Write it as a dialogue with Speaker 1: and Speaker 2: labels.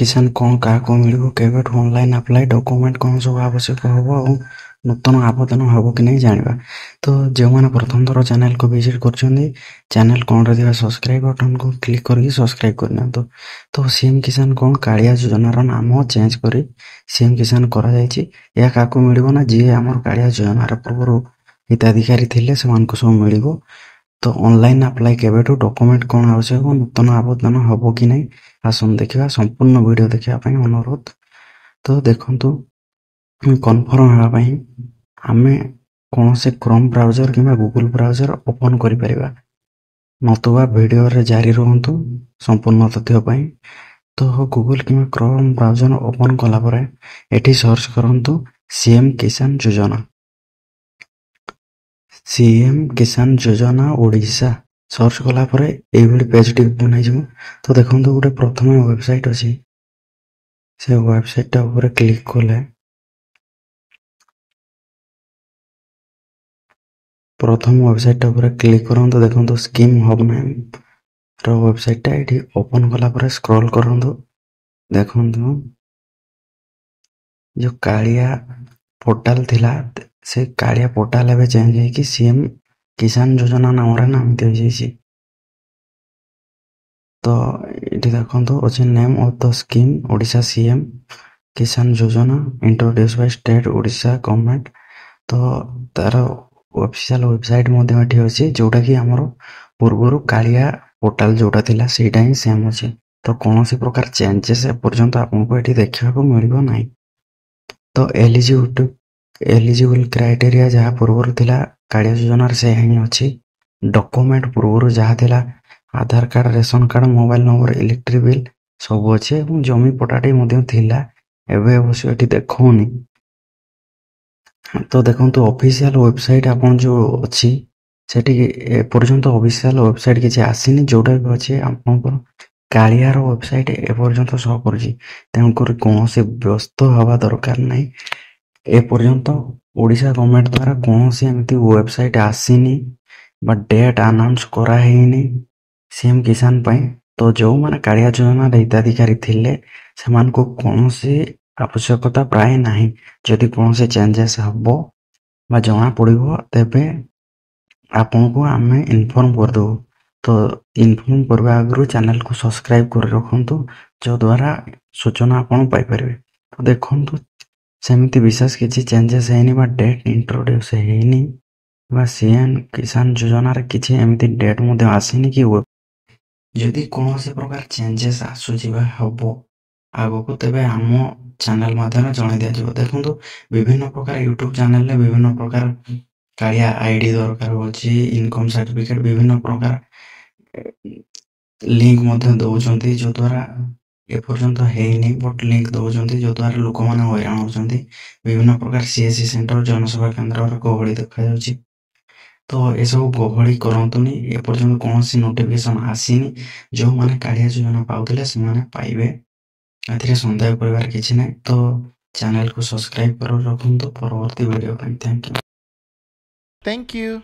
Speaker 1: किसान कौन क्या मिल के ऑनलाइन अप्लाई डॉक्यूमेंट कौन सब आवश्यक हम और नूतन आवेदन हम कि नहीं जाना। तो जो मैंने प्रथम थर चैनल को विजिट कर चैनल कौन रहा सब्सक्राइब बटन को क्लिक करके सब्सक्राइब करना। तो सीएम किसान कौन कालिया योजनार नाम चेंज कर सीएम किसान क्या मिल ना जी आम कालिया योजनार पूर्व हिताधिकारी थे सब मिल। तो ऑनलाइन अप्लाई केवेठु डॉक्यूमेंट कौन आवश्यक नूतन आवेदन हम कि नहीं आसन देखा संपूर्ण वीडियो देखापी अनुरोध। तो देखु कन्फर्म होगापी आम कौन से क्रोम ब्राउजर कि गूगल ब्राउजर ओपन कर नतुबा वीडियो रे जारी रुहतु संपूर्ण तथ्यपाई। तो गूगल कि क्रोम ब्राउजर ओपन कलापर एटी सर्च करंतु सीएम किसान योजना ओडिशा सर्च कलापर ये पेज टी ओपन हो। तो देखो गोटे प्रथम वेबसाइट अच्छी से वेबसाइट ऊपर क्लिक कले प्रथम वेबसाइट ऊपर क्लिक करूँ तो देखो स्कीम हब नाम वेबसाइट ये ओपन कलापर स्क्रॉल करूँ देखो जो कालिया पोर्टाल थिला से कालिया पोर्टाल एवं चेंज है सीएम किसान योजना नाम नामित हो। तो ये देखो अच्छे name of the scheme Odisha CM Kisan योजना introduce by state Odisha government. तो तार ऑफिशियल वेबसाइट अच्छी जोटा कि आमर पूर्वर कालिया पोर्टाल जोटा थिला सेटा ही सेम अच्छे। तो कौन सी प्रकार चेंजेस एपर्यंत आपको ये देखा मिल ना। तो एलिजिबल क्राइटेरिया जहाँ पूर्वर थिला कालिया योजनार से ही अच्छी डॉक्यूमेंट पूर्वर जहाँ थिला Aadhaar card ration card mobile number electric bill सब अच्छे जमी पटाटी एवं अवश्य ये देखनी। तो देखो ऑफिशियल वेबसाइट आपन जो अच्छी सेठी एपर्यंत ऑफिशियल वेबसाइट किसी आसीनी जोटा भी अच्छे आपंकर कालियार वेबसाइट एपर्यंत शो कर तेणुकर कौन से व्यस्त हवा दरकार नहीं। एपर्यंत ओडिशा गवर्नमेंट द्वारा कौन सी एमती वेबसाइट आसीनी बा डेट अनाउंस कराही सीएम किसान पाई। तो जो मैंने कालिया योजना हिताधिकारी थिले से कौन सी आवश्यकता प्राय नहीं जदि कौन से चेंजेस हम जना पड़ो तेबे आपन को आम इनफॉर्म करदे। तो इनफॉर्म करने आगु चैनल को सब्सक्राइब कर रखु जो द्वारा सूचना आपन पाइपर। तो देखु सेमती विशेष किसी चेंजेस है डेट इंट्रोड्यूस है सीएम किसान योजनार किसी एमती डेट आसीनी कि जदि कौन से प्रकार चेंजेस आसूबा हम आग को तेज आम चैनल माध्यम जन दिज्व। देखो विभिन्न प्रकार यूट्यूब चैनल रे विभिन्न प्रकार कालिया आईडी दरकार होची इनकम सर्टिफिकेट विभिन्न प्रकार लिंक दौरान जो द्वारा एपर्यंत है बट लिंक दौरान जो द्वारा लोक मैंने हैरान होती विभिन्न प्रकार सीएससी सेंटर जनसेवा केन्द्र गहली देखा। तो ये सब गहली करतुनि एपर्यंत कौन सी नोटिफिकेशन आसीनी जो मैंने कालिया योजना पाते से पाइबे ए सन्देह कर किसी ना। तो चैनल को सब्सक्राइब कर रखु परवर्ती वीडियो। Thank you.